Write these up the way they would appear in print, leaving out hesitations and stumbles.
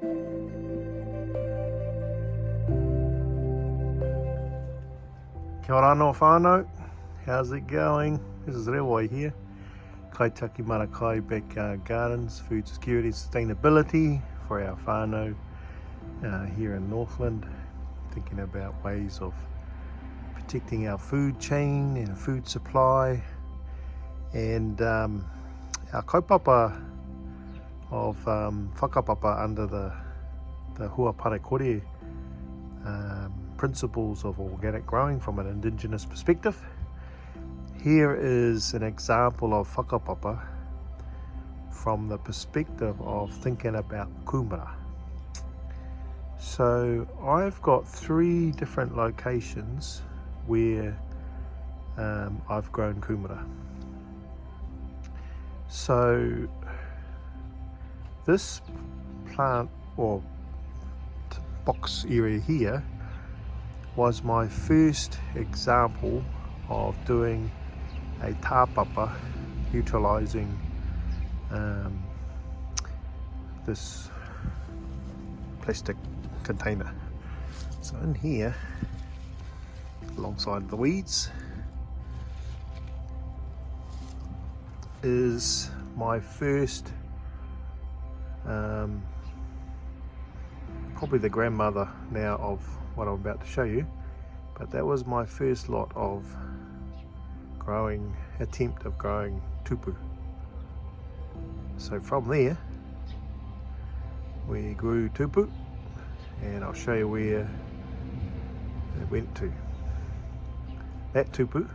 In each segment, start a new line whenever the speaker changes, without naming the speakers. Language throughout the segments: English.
Kia ora no whānau, how's it going? This is Rewai here, Kaitaki Marakai Backyard Gardens, Food Security and Sustainability for our whānau here in Northland, thinking about ways of protecting our food chain and food supply, and our kaupapa of whakapapa under the hua parakore principles of organic growing from an indigenous perspective. Here is an example of whakapapa from the perspective of thinking about kumara. So I've got 3 different locations where I've grown kumara. So this plant or box area here was my first example of doing a tāpapa utilising this plastic container. So in here, alongside the weeds, is my first, probably the grandmother now of what I'm about to show you, but that was my first lot of attempt of growing tupu. So from there we grew tupu, and I'll show you where it went to. That tupu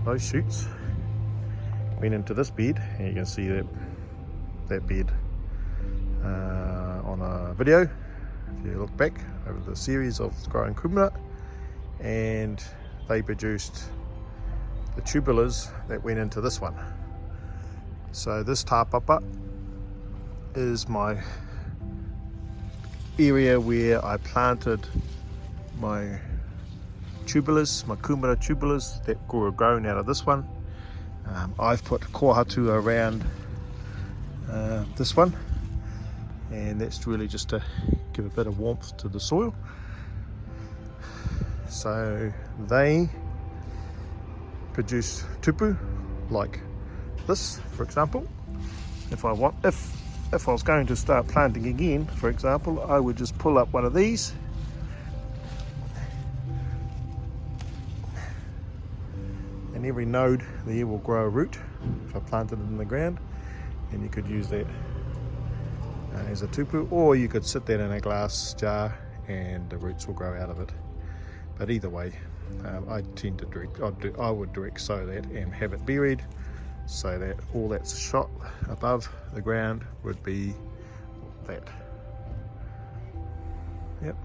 those shoots went into this bed, and you can see that bed on a video if you look back over the series of growing kumara, and they produced the tubulars that went into this one. So this tāpapa is my area where I planted my tubulars, my kumara tubulars that were grown out of this one. I've put kohatu around this one, and that's really just to give a bit of warmth to the soil. So they produce tupu like this, for example. If I was going to start planting again, for example, I would just pull up one of these and every node there will grow a root if I planted it in the ground, and you could use that as a tupu, or you could sit that in a glass jar and the roots will grow out of it. But either way, I would direct sow that and have it buried so that all that's shot above the ground would be that. Yep.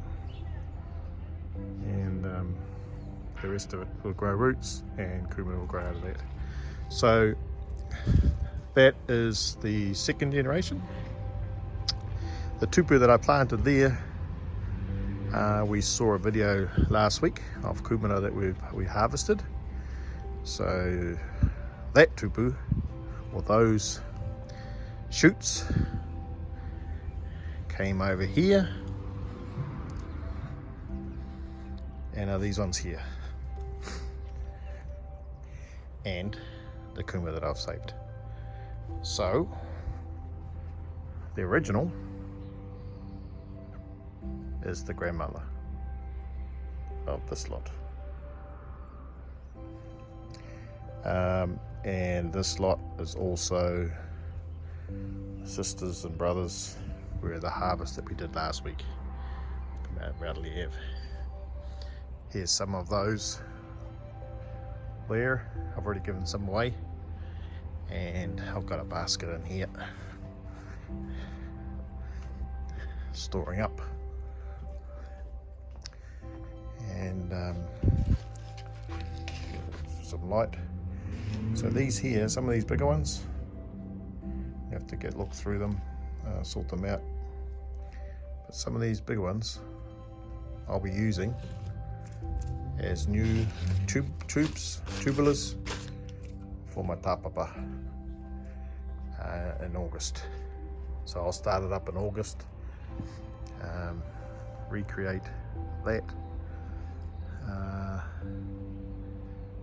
And the rest of it will grow roots, and kumara will grow out of that. So that is the second generation. The tupu that I planted there, we saw a video last week of kumara that we harvested. So that tupu, or those shoots, came over here, and are these ones here, and the kumara that I've saved. So the original is the grandmother of this lot, and this lot is also sisters and brothers were the harvest that we did last week. Proudly have. Here's some of those there. I've already given some away, and I've got a basket in here storing up. And some light. So these here, some of these bigger ones, you have to look through them, sort them out. But some of these bigger ones I'll be using as new tubulars for my tāpapa. in August. So I'll start it up in August, recreate that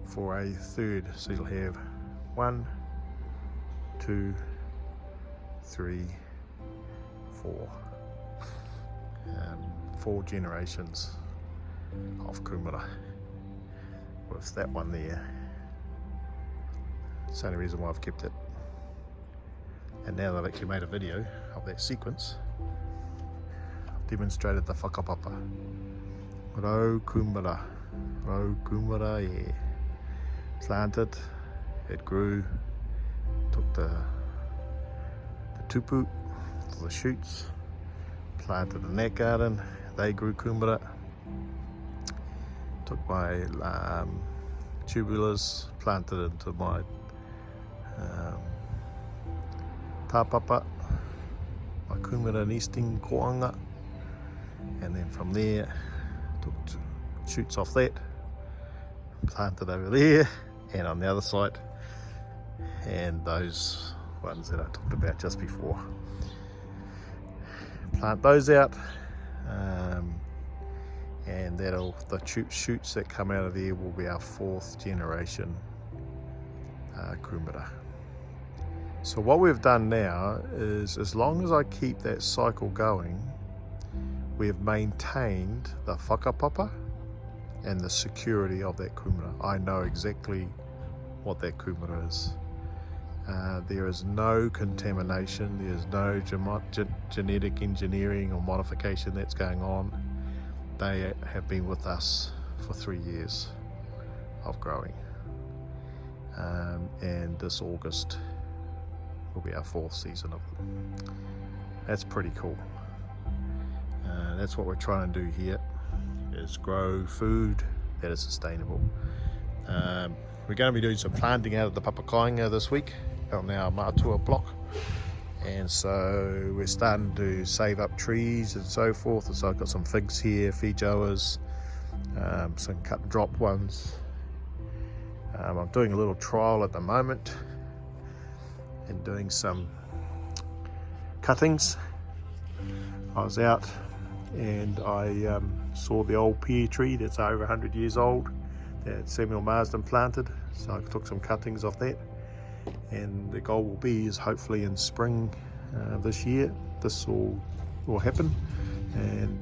for a third. So you'll have 1, 2, 3, 4, 4 generations of kumara with that one there. It's the only reason why I've kept it. And now that I've actually made a video of that sequence, I've demonstrated the whakapapa. Rau kumara, yeah. Planted, it grew, took the tupu, the shoots, planted in that garden, they grew kumara. Took my tubulars, planted into my tāpapa, my kumara nesting koanga, and then from there took shoots off that, planted over there and on the other side, and those ones that I talked about just before. Plant those out, and the shoots that come out of there will be our 4th generation kumara. So what we've done now is, as long as I keep that cycle going, we have maintained the whakapapa and the security of that kumara. I know exactly what that kumara is. There is no contamination, there's no genetic engineering or modification that's going on. They have been with us for 3 years of growing. And this August will be our 4th season of them. That's pretty cool. That's what we're trying to do here, is grow food that is sustainable. We're going to be doing some planting out of the papakainga this week on our Atua block, and so we're starting to save up trees and so forth. And so I've got some figs here, feijoas, some cut and drop ones. I'm doing a little trial at the moment and doing some cuttings. I was out and I saw the old pear tree that's over 100 years old that Samuel Marsden planted, so I took some cuttings off that, and the goal will be is hopefully in spring this year this will happen, and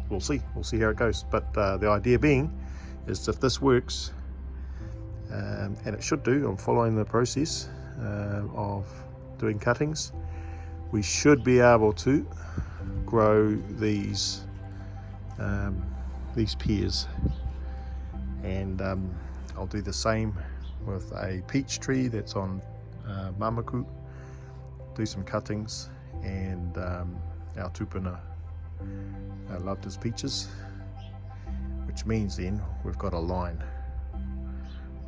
we'll see how it goes. But the idea being is, if this works, and it should do, I'm following the process of doing cuttings, we should be able to grow these pears, and I'll do the same with a peach tree that's on Mamaku, do some cuttings, and our tupuna loved his peaches, which means then we've got a line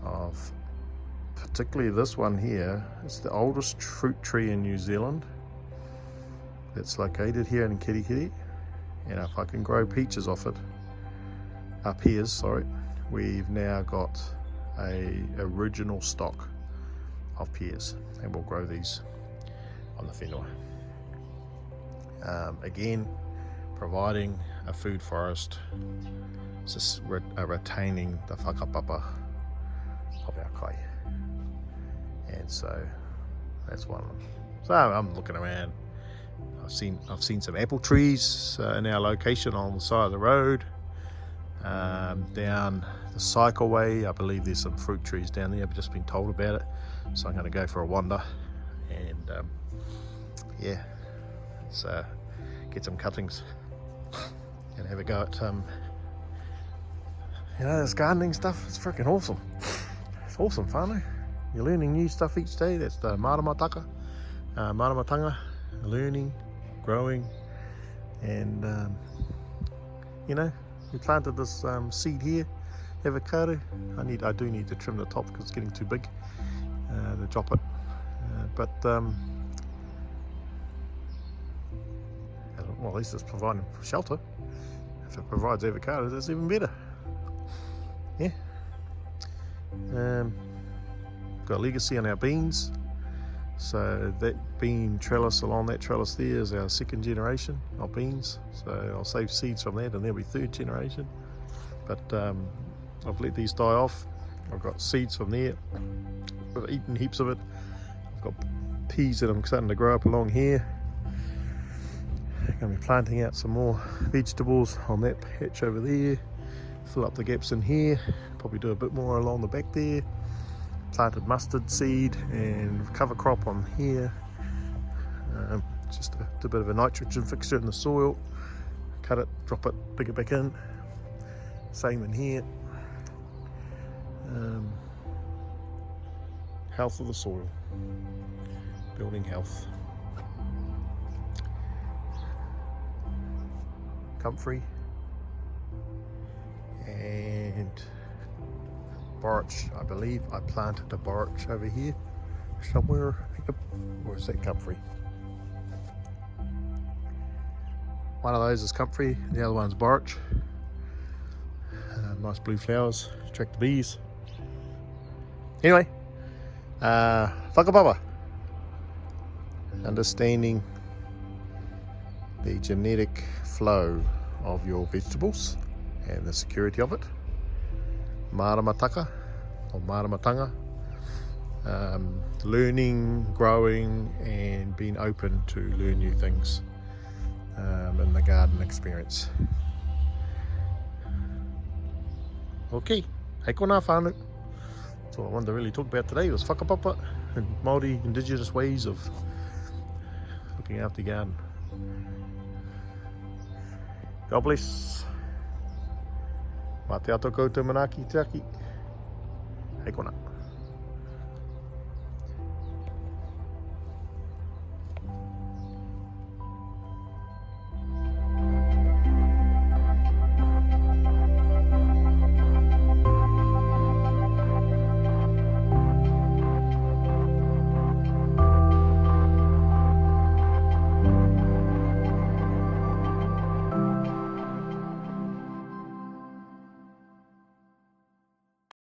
of, particularly this one here. It's the oldest fruit tree in New Zealand. It's located here in Kirikiri, and if I can grow peaches off it, pears, sorry, we've now got a original stock of pears, and we'll grow these on the whenua. Again, providing a food forest, just retaining the whakapapa of our kai, and so that's one of them. So I'm looking around. I've seen some apple trees in our location on the side of the road. Down the cycleway, I believe there's some fruit trees down there. I've just been told about it, so I'm going to go for a wander and yeah, so get some cuttings and have a go at this gardening stuff. It's freaking awesome. It's awesome, whānau. You're learning new stuff each day. That's the maramatanga, learning, growing, and we planted this seed here, avocado. I do need to trim the top because it's getting too big to drop it, but well, at least it's providing shelter. If it provides avocado, that's even better. Yeah. got a legacy on our beans. So that bean trellis, along that trellis there, is our second generation of beans. So I'll save seeds from that and there'll be third generation. But I've let these die off. I've got seeds from there. I've eaten heaps of it. I've got peas that I'm starting to grow up along here. I'm going to be planting out some more vegetables on that patch over there. Fill up the gaps in here. Probably do a bit more along the back there. Planted mustard seed and cover crop on here. Just a bit of a nitrogen fixture in the soil. Cut it, drop it, dig it back in. Same in here. Health of the soil. Building health. Comfrey. And borage. I believe I planted a borage over here somewhere. Or is that comfrey? One of those is comfrey, the other one's borage. Nice blue flowers, attract the bees. Anyway, whakapapa. Understanding the genetic flow of your vegetables and the security of it. Maramataka or maramatanga. Learning, growing and being open to learn new things in the garden experience. Okay, hei kona whānau. That's all I wanted to really talk about today was whakapapa and Māori indigenous ways of looking after your garden. God bless. Mā te ato koutou manaaki te aki. Hei kona.